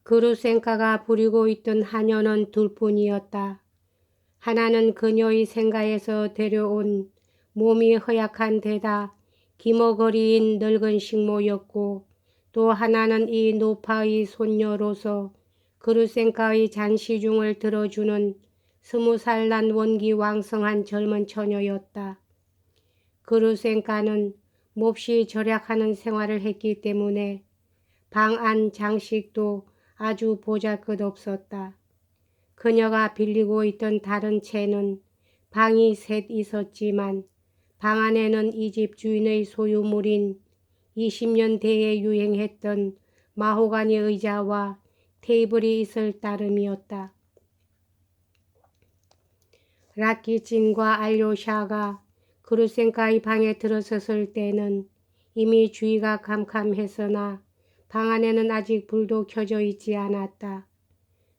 그루센카가 부리고 있던 하녀는 둘뿐이었다. 하나는 그녀의 생가에서 데려온 몸이 허약한 데다 기머거리인 늙은 식모였고, 또 하나는 이 노파의 손녀로서 그루센카의 잔시중을 들어주는 20살 난 원기 왕성한 젊은 처녀였다. 그루센카는 몹시 절약하는 생활을 했기 때문에 방 안 장식도 아주 보잘것없었다. 그녀가 빌리고 있던 다른 채는 방이 셋 있었지만 방 안에는 이 집 주인의 소유물인 20년대에 유행했던 마호가니 의자와 테이블이 있을 따름이었다. 라키진과 알료샤가 그루센카의 방에 들어섰을 때는 이미 주위가 캄캄했으나 방 안에는 아직 불도 켜져 있지 않았다.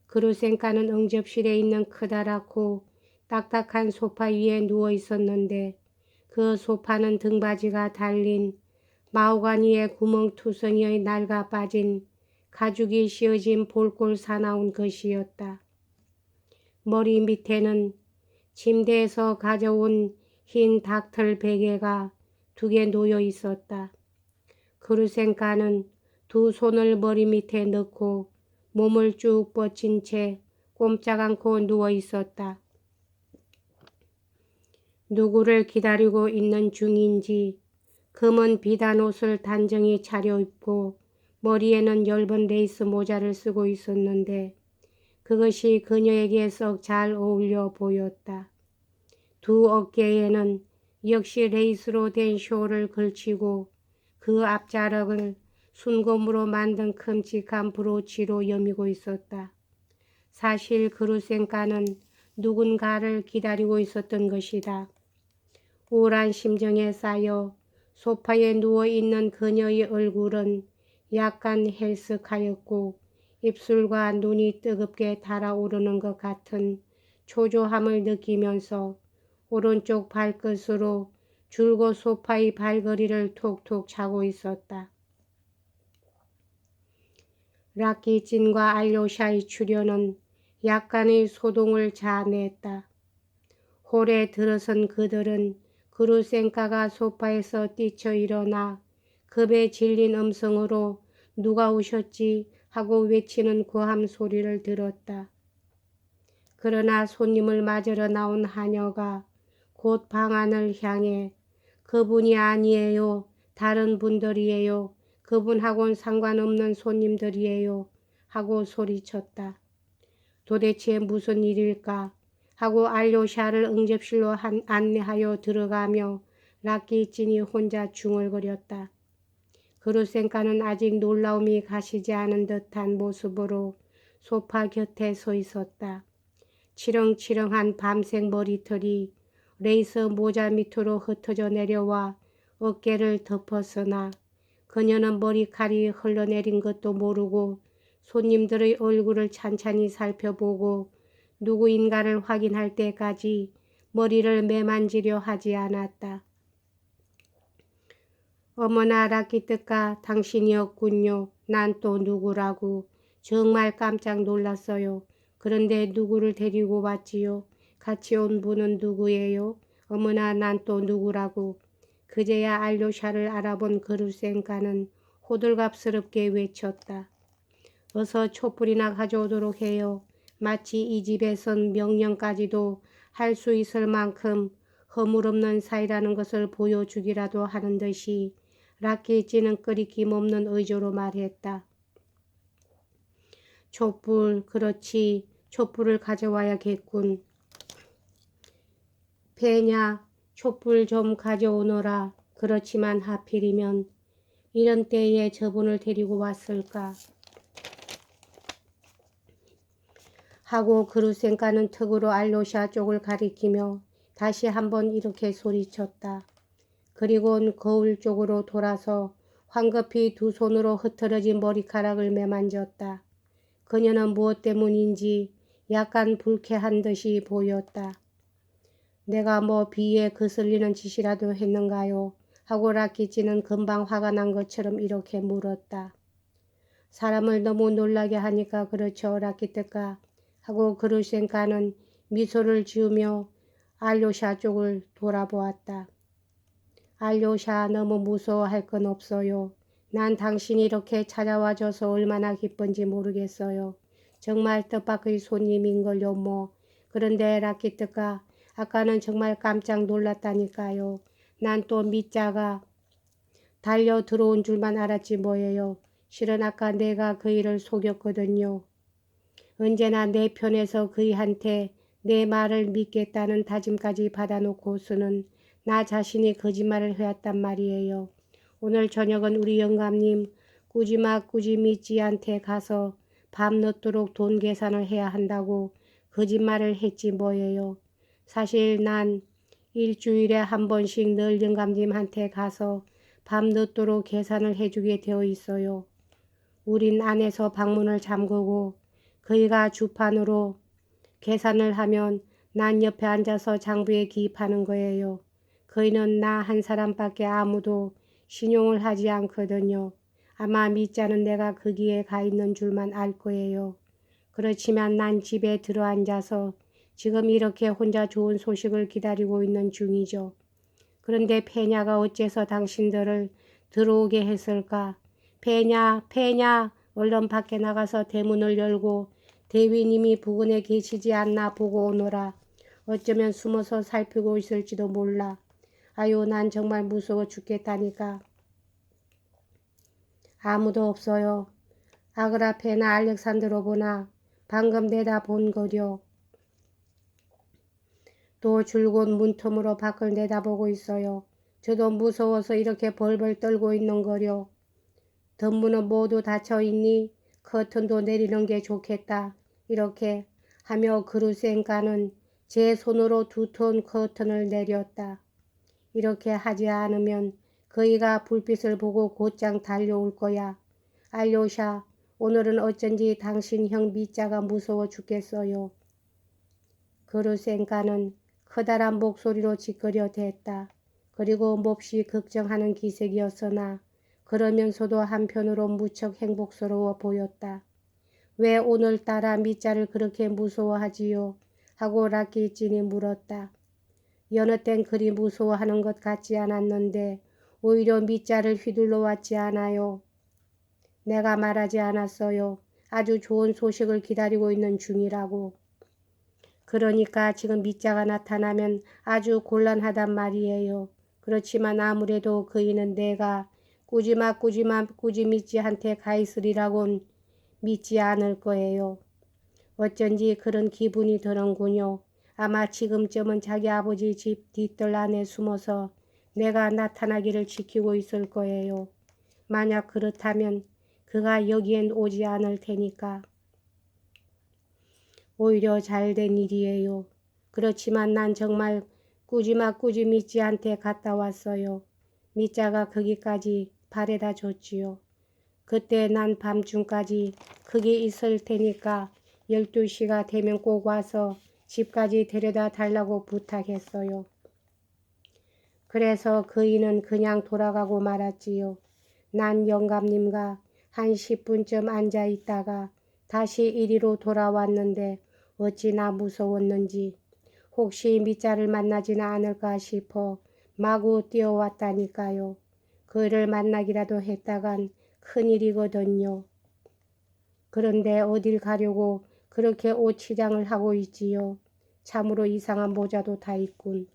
그루센카는 응접실에 있는 크다랗고 딱딱한 소파 위에 누워 있었는데, 그 소파는 등받이가 달린 마호가니의 구멍투성이의 낡아 빠진 가죽이 씌어진 볼골 사나운 것이었다. 머리 밑에는 침대에서 가져온 흰 닭털 베개가 2개 놓여 있었다. 그루센카는 2 손을 머리 밑에 넣고 몸을 쭉 뻗친 채 꼼짝 않고 누워 있었다. 누구를 기다리고 있는 중인지 검은 비단 옷을 단정히 차려입고 머리에는 엷은 레이스 모자를 쓰고 있었는데, 그것이 그녀에게 썩 잘 어울려 보였다. 2 어깨에는 역시 레이스로 된 쇼를 걸치고 그 앞자락을 순금으로 만든 큼직한 브로치로 여미고 있었다. 사실 그루센카는 누군가를 기다리고 있었던 것이다. 우울한 심정에 쌓여 소파에 누워있는 그녀의 얼굴은 약간 헬쓱하였고, 입술과 눈이 뜨겁게 달아오르는 것 같은 초조함을 느끼면서 오른쪽 발끝으로 줄곧 소파의 발걸이를 톡톡 차고 있었다. 라키진과 알료샤의 출현은 약간의 소동을 자아냈다. 홀에 들어선 그들은 그루센카가 소파에서 뛰쳐 일어나 겁에 질린 음성으로 "누가 오셨지?" 하고 외치는 고함 소리를 들었다. 그러나 손님을 맞으러 나온 하녀가 곧 방 안을 향해 "그분이 아니에요. 다른 분들이에요. 그분하고는 상관없는 손님들이에요." 하고 소리쳤다. 도대체 무슨 일일까 하고 알료샤를 응접실로 안내하여 들어가며 라키진이 혼자 중얼거렸다. 그루센카는 아직 놀라움이 가시지 않은 듯한 모습으로 소파 곁에 서 있었다. 치렁치렁한 밤색 머리털이 레이스 모자 밑으로 흩어져 내려와 어깨를 덮었으나 그녀는 머리칼이 흘러내린 것도 모르고 손님들의 얼굴을 찬찬히 살펴보고 누구인가를 확인할 때까지 머리를 매만지려 하지 않았다. "어머나 라키뜨까, 당신이었군요. 난 또 누구라고. 정말 깜짝 놀랐어요. 그런데 누구를 데리고 왔지요? 같이 온 분은 누구예요? 어머나, 난 또 누구라고." 그제야 알료샤를 알아본 그루센카는 호들갑스럽게 외쳤다. "어서 촛불이나 가져오도록 해요." 마치 이 집에선 명령까지도 할 수 있을 만큼 허물없는 사이라는 것을 보여주기라도 하는 듯이 라키진은 끓이낌 없는 의조로 말했다. "촛불, 그렇지. 촛불을 가져와야겠군. 배냐, 촛불 좀 가져오너라." 그렇지만 하필이면 이런 때에 저분을 데리고 왔을까 하고 그루센카는 턱으로 알료샤 쪽을 가리키며 다시 한번 이렇게 소리쳤다. 그리곤 거울 쪽으로 돌아서 황급히 2 손으로 흐트러진 머리카락을 매만졌다. 그녀는 무엇 때문인지 약간 불쾌한 듯이 보였다. "내가 뭐 비위에 거슬리는 짓이라도 했는가요?" 하고 라키진은 금방 화가 난 것처럼 이렇게 물었다. 사람을 너무 놀라게 하니까 그렇죠, 라키트까. 하고 그루센카는 미소를 지으며 알료샤 쪽을 돌아보았다. 알료샤, 너무 무서워할 건 없어요. 난 당신이 이렇게 찾아와줘서 얼마나 기쁜지 모르겠어요. 정말 뜻밖의 손님인걸요 뭐. 그런데 라키트가 아까는 정말 깜짝 놀랐다니까요. 난 또 미자가 달려 들어온 줄만 알았지 뭐예요. 실은 아까 내가 그이를 속였거든요. 언제나 내 편에서 그이한테 내 말을 믿겠다는 다짐까지 받아놓고서는 나 자신이 거짓말을 해왔단 말이에요. 오늘 저녁은 우리 영감님 꾸지미찌한테 가서 밤늦도록 돈 계산을 해야 한다고 거짓말을 했지 뭐예요. 사실 난 일주일에 한 번씩 늘 영감님한테 가서 밤늦도록 계산을 해주게 되어 있어요. 우린 안에서 방문을 잠그고 그이가 주판으로 계산을 하면 난 옆에 앉아서 장부에 기입하는 거예요. 그이는 나 한 사람밖에 아무도 신용을 하지 않거든요. 아마 미자는 내가 거기에 가 있는 줄만 알 거예요. 그렇지만 난 집에 들어앉아서 지금 이렇게 혼자 좋은 소식을 기다리고 있는 중이죠. 그런데 페냐가 어째서 당신들을 들어오게 했을까? 페냐, 얼른 밖에 나가서 대문을 열고 대위님이 부근에 계시지 않나 보고 오너라. 어쩌면 숨어서 살피고 있을지도 몰라. 아유, 난 정말 무서워 죽겠다니까. 아무도 없어요. 아그라페나 알렉산드로보나 방금 내다본 거려. 또 줄곧 문틈으로 밖을 내다보고 있어요. 저도 무서워서 이렇게 벌벌 떨고 있는 거려. 덤문은 모두 닫혀있니? 커튼도 내리는 게 좋겠다. 이렇게 하며 그루센카는 제 손으로 두터운 커튼을 내렸다. 이렇게 하지 않으면 그이가 불빛을 보고 곧장 달려올 거야. 알료샤, 오늘은 어쩐지 당신 형 미자가 무서워 죽겠어요. 그루센카는 커다란 목소리로 짓거려 댔다. 그리고 몹시 걱정하는 기색이었으나 그러면서도 한편으로 무척 행복스러워 보였다. 왜 오늘따라 미자를 그렇게 무서워하지요? 하고 라키진이 물었다. 여느 땐 그리 무서워하는 것 같지 않았는데 오히려 미자를 휘둘러 왔지 않아요. 내가 말하지 않았어요. 아주 좋은 소식을 기다리고 있는 중이라고. 그러니까 지금 미자가 나타나면 아주 곤란하단 말이에요. 그렇지만 아무래도 그이는 내가 꾸지미찌한테 가 있으리라곤 믿지 않을 거예요. 어쩐지 그런 기분이 드는군요. 아마 지금쯤은 자기 아버지 집 뒷뜰 안에 숨어서 내가 나타나기를 지키고 있을 거예요. 만약 그렇다면 그가 여기엔 오지 않을 테니까. 오히려 잘된 일이에요. 그렇지만 난 정말 꾸지미찌한테 갔다 왔어요. 미자가 거기까지 바래다 줬지요. 그때 난 밤중까지 거기 있을 테니까 12시가 되면 꼭 와서 집까지 데려다 달라고 부탁했어요. 그래서 그이는 그냥 돌아가고 말았지요. 난 영감님과 한 10분쯤 앉아 있다가 다시 이리로 돌아왔는데 어찌나 무서웠는지 혹시 미자를 만나지는 않을까 싶어 마구 뛰어왔다니까요. 그를 만나기라도 했다간 큰일이거든요. 그런데 어딜 가려고 그렇게 옷치장을 하고 있지요. 참으로 이상한 모자도 다 있군.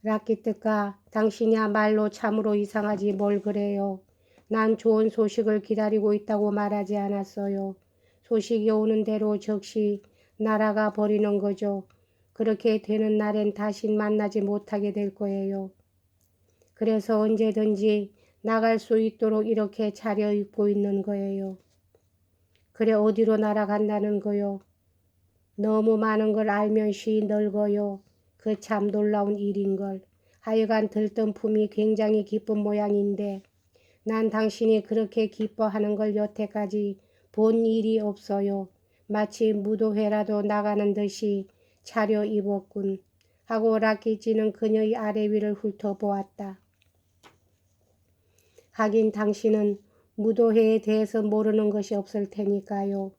라키트가 당신이야말로 참으로 이상하지 뭘 그래요. 난 좋은 소식을 기다리고 있다고 말하지 않았어요. 소식이 오는 대로 즉시 날아가 버리는 거죠. 그렇게 되는 날엔 다신 만나지 못하게 될 거예요. 그래서 언제든지 나갈 수 있도록 이렇게 차려입고 있는 거예요. 그래 어디로 날아간다는 거요? 너무 많은 걸 알면시 늙어요. 그 참 놀라운 일인걸. 하여간 들뜬 품이 굉장히 기쁜 모양인데 난 당신이 그렇게 기뻐하는 걸 여태까지 본 일이 없어요. 마치 무도회라도 나가는 듯이 차려입었군. 하고 라키지는 그녀의 아래 위를 훑어보았다. 하긴 당신은 무도회에 대해서 모르는 것이 없을 테니까요.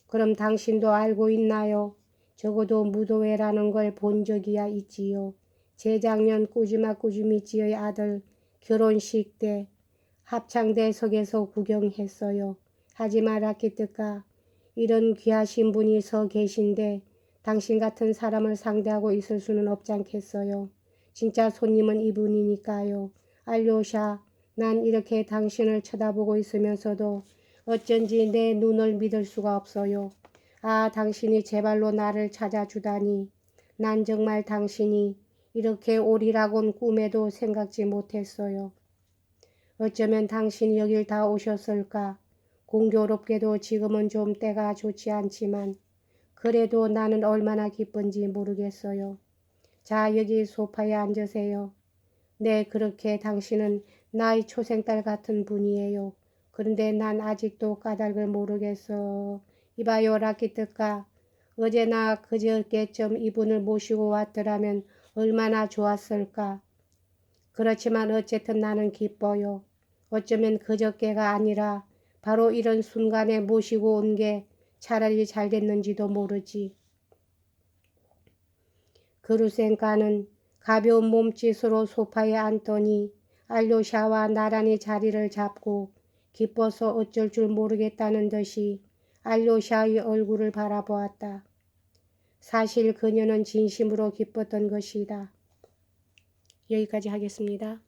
그럼 당신도 알고 있나요? 적어도 무도회라는 걸 본 적이야 있지요. 재작년 꾸지마꾸지미찌의 아들 결혼식 때 합창대석에서 구경했어요. 하지만 라키트가 이런 귀하신 분이 서 계신데 당신 같은 사람을 상대하고 있을 수는 없지 않겠어요. 진짜 손님은 이분이니까요. 알료샤, 난 이렇게 당신을 쳐다보고 있으면서도 어쩐지 내 눈을 믿을 수가 없어요. 아, 당신이 제발로 나를 찾아주다니. 난 정말 당신이 이렇게 오리라곤 꿈에도 생각지 못했어요. 어쩌면 당신이 여길 다 오셨을까? 공교롭게도 지금은 좀 때가 좋지 않지만 그래도 나는 얼마나 기쁜지 모르겠어요. 자, 여기 소파에 앉으세요. 네, 그렇게 당신은 나의 초생딸 같은 분이에요. 그런데 난 아직도 까닭을 모르겠어. 이봐요, 라키트가. 어제나 그저께쯤 이분을 모시고 왔더라면 얼마나 좋았을까. 그렇지만 어쨌든 나는 기뻐요. 어쩌면 그저께가 아니라 바로 이런 순간에 모시고 온 게 차라리 잘 됐는지도 모르지. 그루센카는 가벼운 몸짓으로 소파에 앉더니 알료샤와 나란히 자리를 잡고 기뻐서 어쩔 줄 모르겠다는 듯이 알료샤의 얼굴을 바라보았다. 사실 그녀는 진심으로 기뻤던 것이다. 여기까지 하겠습니다.